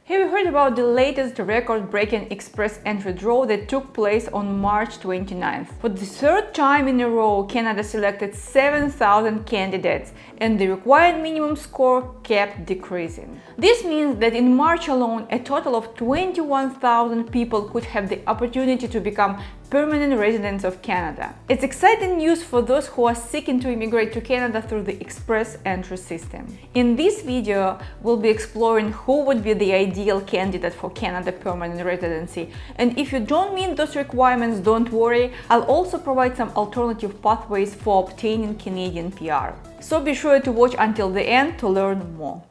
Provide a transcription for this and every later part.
Have you heard about the latest record-breaking express entry draw that took place on March 29th? For the third time in a row, Canada selected 7,000 candidates, and the required minimum score kept decreasing. This means that in March alone, a total of 21,000 people could have the opportunity to become permanent residents of Canada. It's exciting news for those who are seeking to immigrate to Canada through the express entry system. In this video, we'll be exploring who would be the ideal candidate for Canada permanent residency. And if you don't meet those requirements, don't worry, I'll also provide some alternative pathways for obtaining Canadian PR. So be sure to watch until the end to learn more.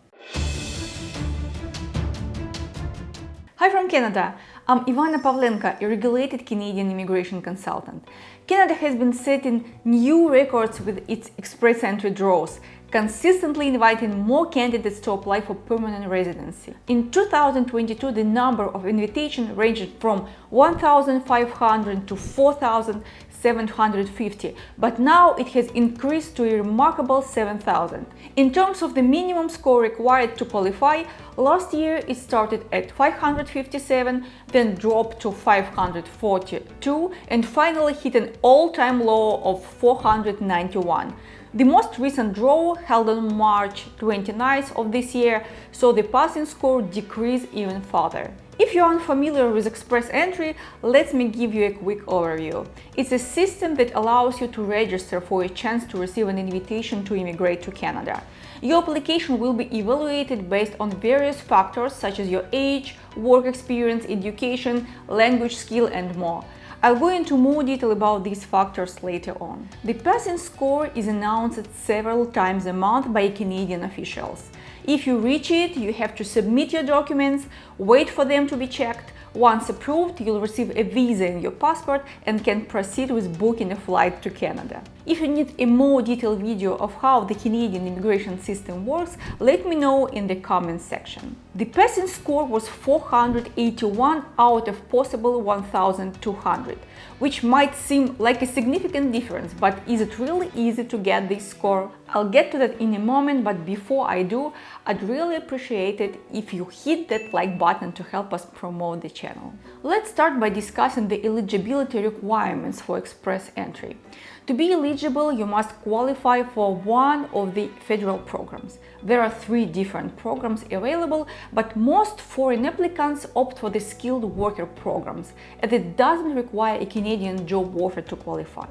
Hi from Canada! I'm Ivana Pavlenka, a regulated Canadian immigration consultant. Canada has been setting new records with its express entry draws, consistently inviting more candidates to apply for permanent residency. In 2022, the number of invitations ranged from 1,500 to 4,750, but now it has increased to a remarkable 7,000. In terms of the minimum score required to qualify, last year it started at 557, then dropped to 542, and finally hit an all-time low of 491. The most recent draw, held on March 29th of this year, saw the passing score decrease even further. If you're unfamiliar with express entry, let me give you a quick overview. It's a system that allows you to register for a chance to receive an invitation to immigrate to Canada. Your application will be evaluated based on various factors such as your age, work experience, education, language skill, and more. I'll go into more detail about these factors later on. The passing score is announced several times a month by Canadian officials. If you reach it, you have to submit your documents, wait for them to be checked. Once approved, you'll receive a visa in your passport and can proceed with booking a flight to Canada. If you need a more detailed video of how the Canadian immigration system works, let me know in the comments section. The passing score was 481 out of possible 1,200, which might seem like a significant difference, but is it really easy to get this score? I'll get to that in a moment, but before I do, I'd really appreciate it if you hit that like button to help us promote the channel. Let's start by discussing the eligibility requirements for express entry. To be eligible, you must qualify for one of the federal programs. There are 3 different programs available, but most foreign applicants opt for the skilled worker programs, as it doesn't require a Canadian job offer to qualify.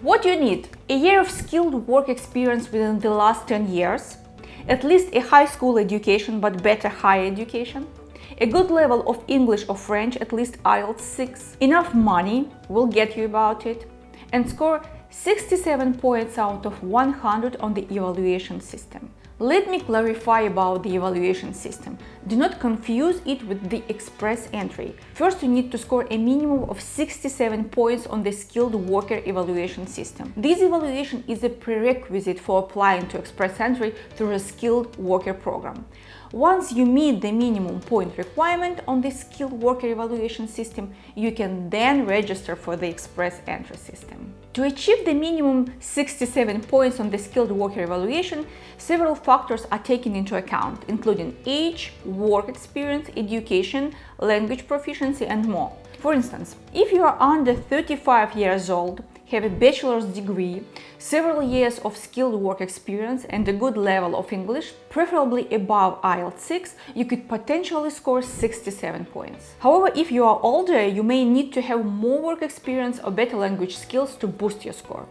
What you need: a year of skilled work experience within the last 10 years, at least a high school education but better higher education, a good level of English or French, at least IELTS 6, enough money, we'll get you about it, and score 67 points out of 100 on the evaluation system. Let me clarify about the evaluation system. Do not confuse it with the express entry. First, you need to score a minimum of 67 points on the skilled worker evaluation system. This evaluation is a prerequisite for applying to express entry through a skilled worker program. Once you meet the minimum point requirement on the skilled worker evaluation system, you can then register for the express entry system. To achieve the minimum 67 points on the skilled worker evaluation, several factors are taken into account, including age, work experience, education, language proficiency, and more. For instance, if you are under 35 years old, have a bachelor's degree, several years of skilled work experience, and a good level of English, preferably above IELTS 6, you could potentially score 67 points. However, if you are older, you may need to have more work experience or better language skills to boost your score.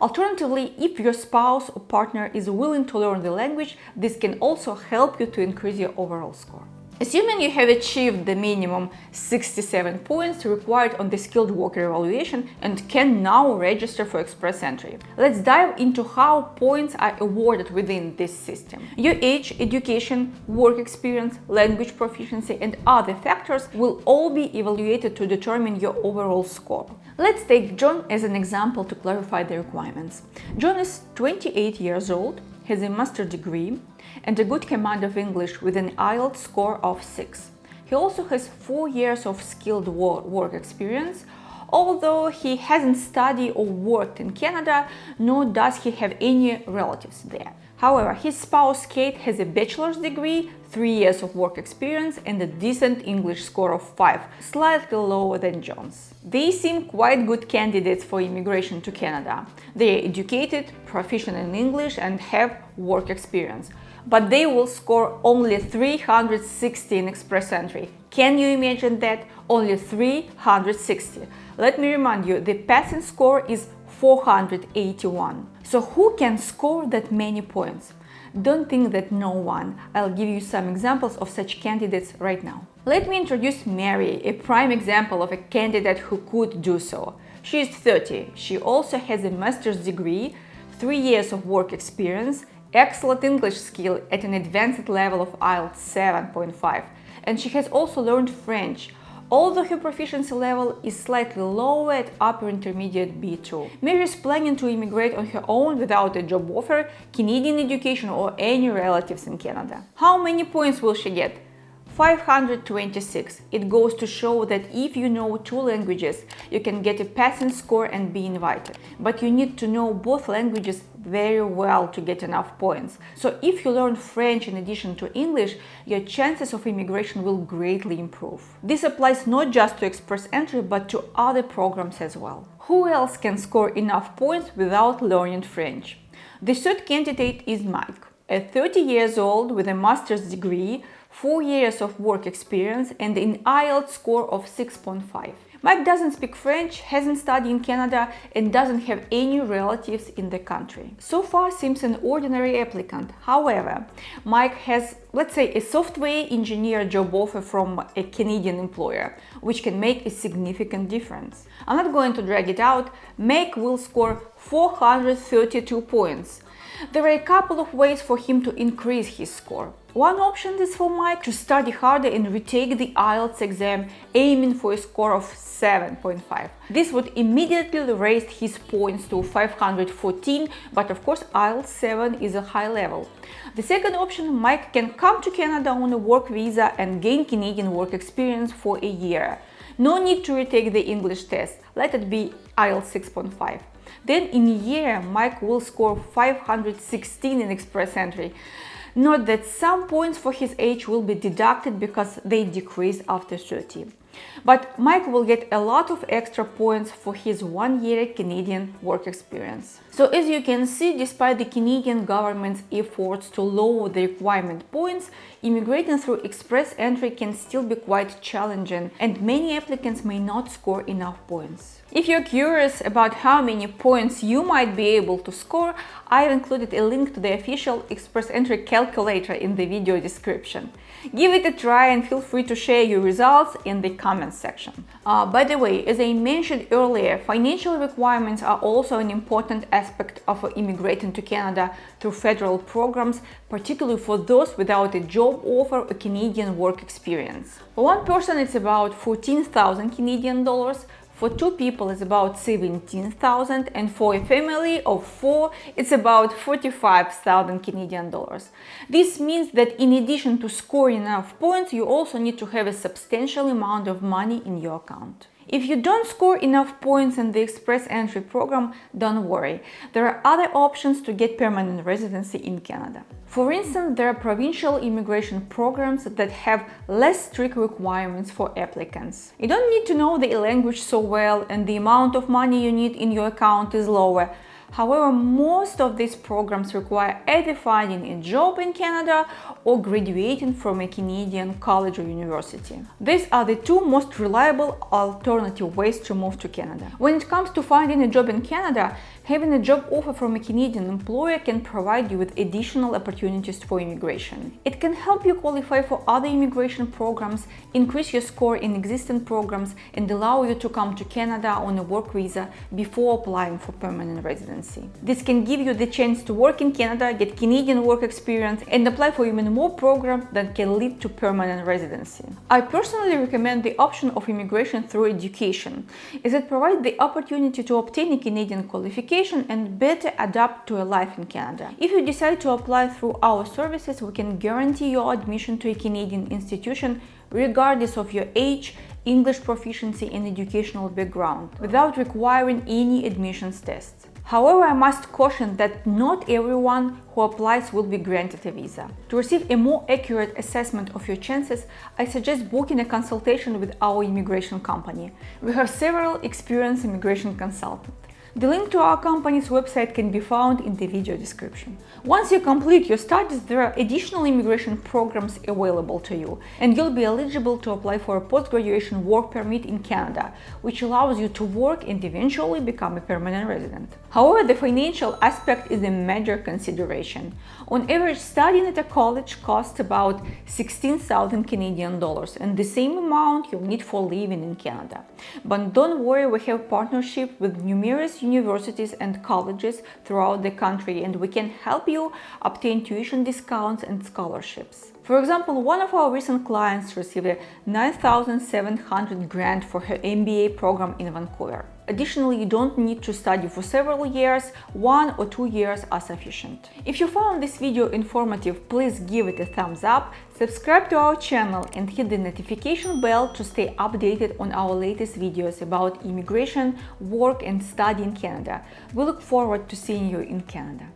Alternatively, if your spouse or partner is willing to learn the language, this can also help you to increase your overall score. Assuming you have achieved the minimum 67 points required on the skilled worker evaluation and can now register for express entry, let's dive into how points are awarded within this system. Your age, education, work experience, language proficiency, and other factors will all be evaluated to determine your overall score. Let's take John as an example to clarify the requirements. John is 28 years old, has a master's degree, and a good command of English with an IELTS score of 6. He also has 4 years of skilled work experience, although he hasn't studied or worked in Canada, nor does he have any relatives there. However, his spouse Kate has a bachelor's degree, 3 years of work experience, and a decent English score of 5, slightly lower than John's. They seem quite good candidates for immigration to Canada. They are educated, proficient in English, and have work experience. But they will score only 360 in Express Entry. Can you imagine that? Only 360. Let me remind you, the passing score is 481. So who can score that many points? Don't think that no one. I'll give you some examples of such candidates right now. Let me introduce Mary, a prime example of a candidate who could do so. She is 30. She also has a master's degree, 3 years of work experience, excellent English skill at an advanced level of IELTS 7.5, and she has also learned French, although her proficiency level is slightly lower at upper intermediate B2. Mary is planning to immigrate on her own without a job offer, Canadian education, or any relatives in Canada. How many points will she get? 526. It goes to show that if you know 2 languages, you can get a passing score and be invited. But you need to know both languages very well to get enough points. So if you learn French in addition to English, your chances of immigration will greatly improve. This applies not just to Express Entry, but to other programs as well. Who else can score enough points without learning French? The third candidate is Mike, a 30 years old with a master's degree, 4 years of work experience, and an IELTS score of 6.5. Mike doesn't speak French, hasn't studied in Canada, and doesn't have any relatives in the country. So far seems an ordinary applicant. However, Mike has, let's say, a software engineer job offer from a Canadian employer, which can make a significant difference. I'm not going to drag it out. Mike will score 432 points. There are a couple of ways for him to increase his score. One option is for Mike to study harder and retake the IELTS exam, aiming for a score of 7.5. This would immediately raise his points to 514, but of course IELTS 7 is a high level. The second option, Mike can come to Canada on a work visa and gain Canadian work experience for a year. No need to retake the English test, let it be IELTS 6.5. Then in a year, Mike will score 516 in Express Entry. Note that some points for his age will be deducted because they decrease after 30. But Mike will get a lot of extra points for his 1 year Canadian work experience. So as you can see, despite the Canadian government's efforts to lower the requirement points, immigrating through Express Entry can still be quite challenging, and many applicants may not score enough points. If you're curious about how many points you might be able to score, I've included a link to the official Express Entry calculator in the video description. Give it a try and feel free to share your results in the comments section. By the way, as I mentioned earlier, financial requirements are also an important aspect of immigrating to Canada through federal programs, particularly for those without a job offer or Canadian work experience. For one person, it's about 14,000 Canadian dollars. For 2 people, it's about 17,000, and for a family of 4, it's about 45,000 Canadian dollars. This means that in addition to scoring enough points, you also need to have a substantial amount of money in your account. If you don't score enough points in the Express Entry program, don't worry. There are other options to get permanent residency in Canada. For instance, there are provincial immigration programs that have less strict requirements for applicants. You don't need to know the language so well, and the amount of money you need in your account is lower. However, most of these programs require either finding a job in Canada or graduating from a Canadian college or university. These are the 2 most reliable alternative ways to move to Canada. When it comes to finding a job in Canada, having a job offer from a Canadian employer can provide you with additional opportunities for immigration. It can help you qualify for other immigration programs, increase your score in existing programs, and allow you to come to Canada on a work visa before applying for permanent residency. This can give you the chance to work in Canada, get Canadian work experience, and apply for even more programs that can lead to permanent residency. I personally recommend the option of immigration through education, as it provides the opportunity to obtain a Canadian qualification and better adapt to a life in Canada. If you decide to apply through our services, we can guarantee your admission to a Canadian institution regardless of your age, English proficiency, and educational background, without requiring any admissions tests. However, I must caution that not everyone who applies will be granted a visa. To receive a more accurate assessment of your chances, I suggest booking a consultation with our immigration company. We have several experienced immigration consultants. The link to our company's website can be found in the video description. Once you complete your studies, there are additional immigration programs available to you, and you'll be eligible to apply for a post-graduation work permit in Canada, which allows you to work and eventually become a permanent resident. However, the financial aspect is a major consideration. On average, studying at a college costs about 16,000 Canadian dollars, and the same amount you'll need for living in Canada. But don't worry, we have partnership with numerous universities and colleges throughout the country, and we can help you obtain tuition discounts and scholarships. For example, one of our recent clients received a $9,700 grant for her MBA program in Vancouver. Additionally, you don't need to study for several years, 1 or 2 years are sufficient. If you found this video informative, please give it a thumbs up, subscribe to our channel and hit the notification bell to stay updated on our latest videos about immigration, work and study in Canada. We look forward to seeing you in Canada.